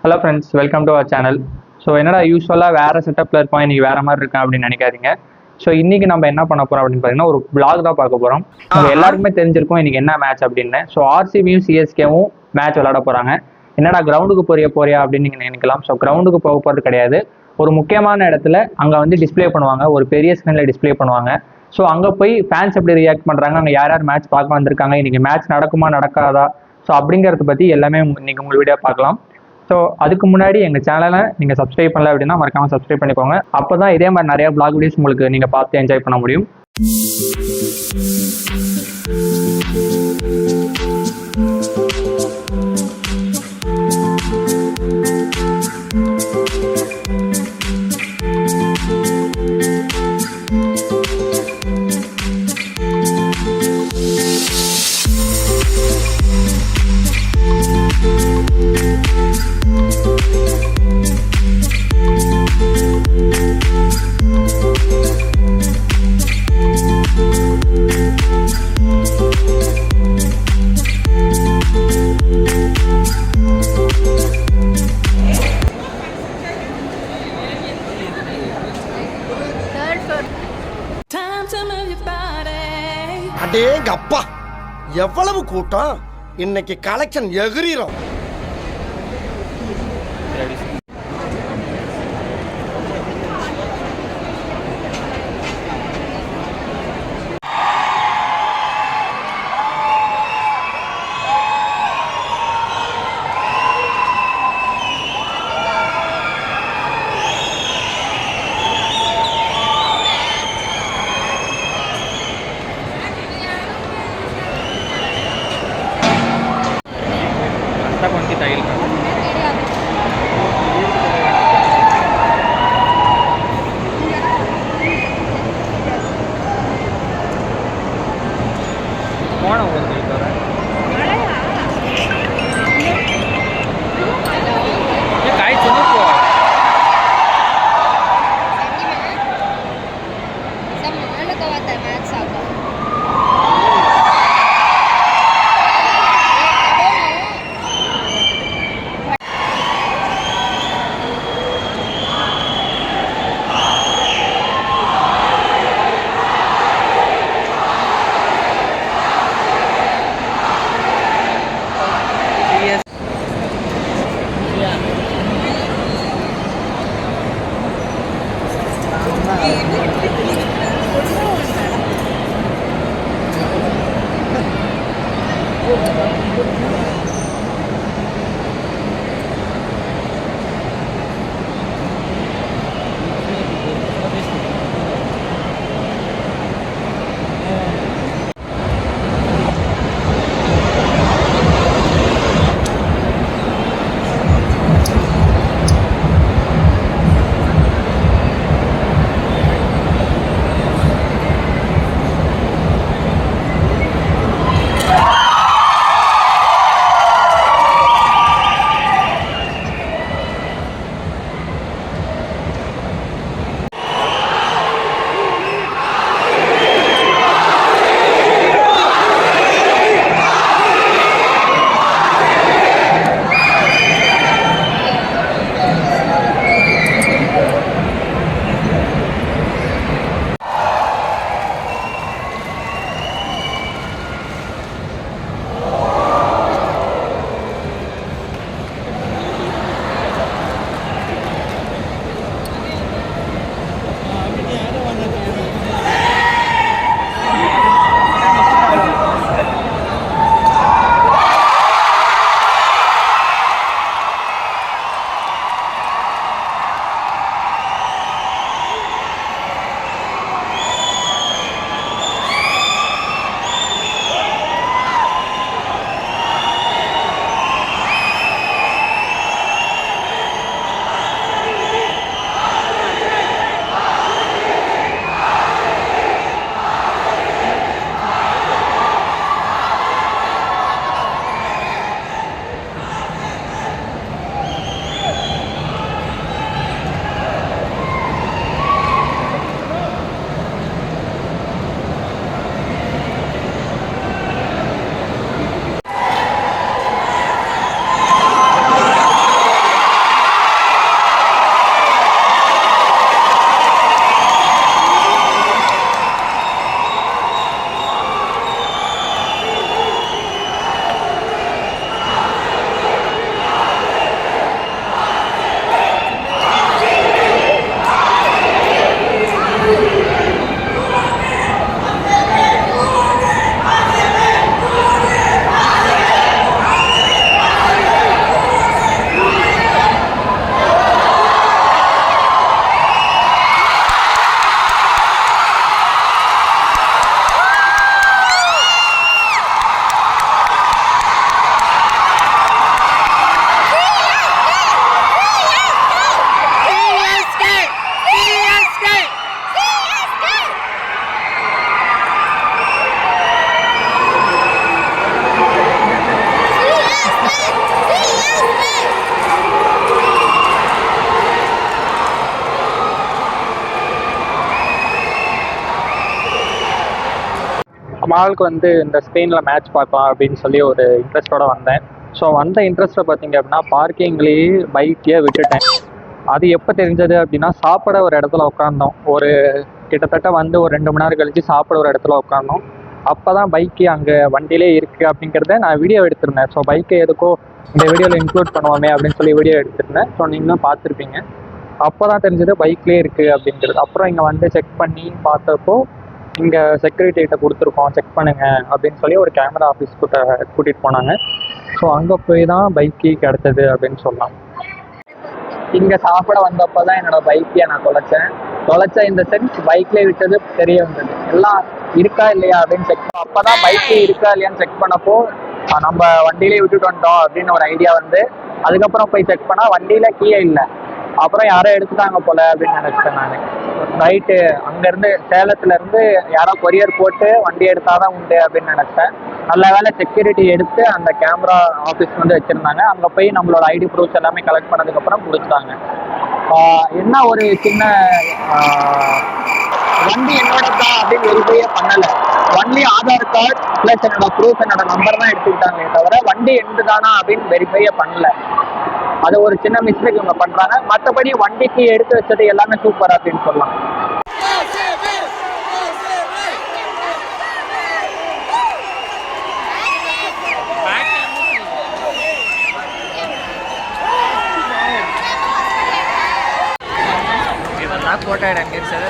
Hello friends, welcome to our channel. So என்னடா யூஸ்வலாக வேறு செட்டப்பில் இருப்போம், இன்றைக்கி வேறு மாதிரி இருக்கேன் அப்படின்னு நினைக்காதீங்க. ஸோ இன்றைக்கி நம்ம என்ன பண்ண போகிறோம் அப்படின்னு பார்த்தீங்கன்னா, ஒரு vlog தான் பார்க்க போகிறோம். நம்ம எல்லாருக்குமே தெரிஞ்சிருக்கும் இன்றைக்கி என்ன மேட்ச் அப்படின்னு. ஸோ ஆர்சிபியும் சிஎஸ்கேவும் மேட்ச் விளையாட போகிறாங்க. என்னடா கிரவுண்டுக்கு போறியா அப்படின்னு நீங்கள் நினைக்கலாம். ஸோ கிரவுண்டுக்கு போக போகிறது கிடையாது. ஒரு முக்கியமான இடத்துல அங்கே வந்து டிஸ்பிளே பண்ணுவாங்க, ஒரு பெரிய ஸ்க்ரீனில் டிஸ்பிளே பண்ணுவாங்க. ஸோ அங்கே போய் ஃபேன்ஸ் எப்படி ரியாக்ட் பண்ணுறாங்க, அங்கே யார் யார் மேட்ச் பார்க்க வந்திருக்காங்க, இன்றைக்கி மேட்ச் நடக்குமா நடக்காதா, ஸோ அப்படிங்கிறத பற்றி எல்லாமே இன்றைக்கி உங்கள் வீடியோ பார்க்கலாம். ஸோ அதுக்கு முன்னாடி எங்கள் சேனலை நீங்கள் சப்ஸ்கிரைப் பண்ணல அப்படின்னா மறக்காமல் சப்ஸ்கிரைப் பண்ணிக்கோங்க. அப்போ தான் இதே மாதிரி நிறைய vlog வீடியோஸ் உங்களுக்கு நீங்கள் பார்த்து என்ஜாய் பண்ண முடியும். அடேங்க அப்பா, எவ்வளவு கூட்டம்! இன்னைக்கு கலெக்ஷன் எகிரிரும். மாலுக்கு வந்து இந்த ஸ்க்ரீனில் மேட்ச் பார்க்கலாம் அப்படின்னு சொல்லி ஒரு இன்ட்ரெஸ்ட்டோட வந்தேன். ஸோ வந்த இன்ட்ரெஸ்ட்டை பார்த்தீங்க அப்படின்னா பார்க்கிங்லேயே பைக்கே விட்டுட்டேன். அது எப்போ தெரிஞ்சது அப்படின்னா சாப்பிட ஒரு இடத்துல உட்காந்தோம். ஒரு கிட்டத்தட்ட வந்து ஒரு 2 மணி நேரம் கழிச்சு சாப்பிட ஒரு இடத்துல உட்காந்தோம். அப்போ தான் பைக்கு அங்கே வண்டியிலே இருக்குது அப்படிங்கிறத நான் வீடியோ எடுத்திருந்தேன். ஸோ பைக்கை எதுக்கோ இந்த வீடியோவில் இன்க்ளூட் பண்ணுவோமே அப்படின்னு சொல்லி வீடியோ எடுத்திருந்தேன். ஸோ நீங்களும் பார்த்துருப்பீங்க. அப்போ தான் தெரிஞ்சது பைக்லேயே இருக்குது அப்படிங்கிறது. அப்புறம் இங்கே வந்து செக் பண்ணி பார்த்தப்போ இங்கே செக்யூரிட்டிகிட்ட கொடுத்துருக்கோம், செக் பண்ணுங்க அப்படின்னு சொல்லி ஒரு கேமரா ஆஃபீஸ் கூட்டிகிட்டு போனாங்க. ஸோ அங்கே போய் தான் பைக்கு கிடச்சது அப்படின்னு சொல்லலாம். இங்கே சாப்பிட வந்தப்போ தான் என்னோடய பைக்கை நான் தொலைச்சேன் இந்த சென்ஸ் பைக்லேயே விட்டது தெரிய வந்தது. எல்லாம் இருக்கா இல்லையா அப்படின்னு செக் பண்ணோம். அப்போ தான் பைக்கு இருக்கா இல்லையான்னு செக் பண்ணப்போ நம்ம வண்டியிலே விட்டுட்டு வந்துட்டோம் அப்படின்னு ஒரு ஐடியா வந்து அதுக்கப்புறம் போய் செக் பண்ணால் வண்டியில் கீழே இல்லை. அப்புறம் யாரோ எடுத்துட்டாங்க போல அப்படின்னு நினச்சிட்டேன் நான். ரைட்டு அங்கேருந்து சேலத்துலேருந்து யாரோ கொரியர் போட்டு வண்டி எடுத்தால் தான் உண்டு அப்படின்னு நினச்சேன். நல்ல வேலை செக்யூரிட்டி எடுத்து அந்த கேமரா ஆஃபீஸ் வந்து வச்சுருந்தாங்க. அங்கே போய் நம்மளோட ஐடி ப்ரூஃப்ஸ் எல்லாமே கலெக்ட் பண்ணதுக்கப்புறம் கொடுத்துட்டாங்க. என்ன ஒரு சின்ன வண்டி என்னோட தான் அப்படின்னு வெரிஃபையே பண்ணலை. வண்டி ஆதார் கார்டு ப்ளஸ் என்னோட ப்ரூஃப் என்னோட நம்பர் தான் எடுத்துக்கிட்டாங்களே தவிர வண்டி எண்டு தானா அப்படின்னு வெரிஃபையே பண்ணல. அது ஒரு சின்ன மிஸ்டேக் இவங்க பண்றாங்க. மற்றபடி வண்டிக்கு எடுத்து வச்சது எல்லாமே சூப்பர் அப்படின்னு சொல்லலாம். போட்டோ எடுங்க சார்.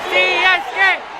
CSK!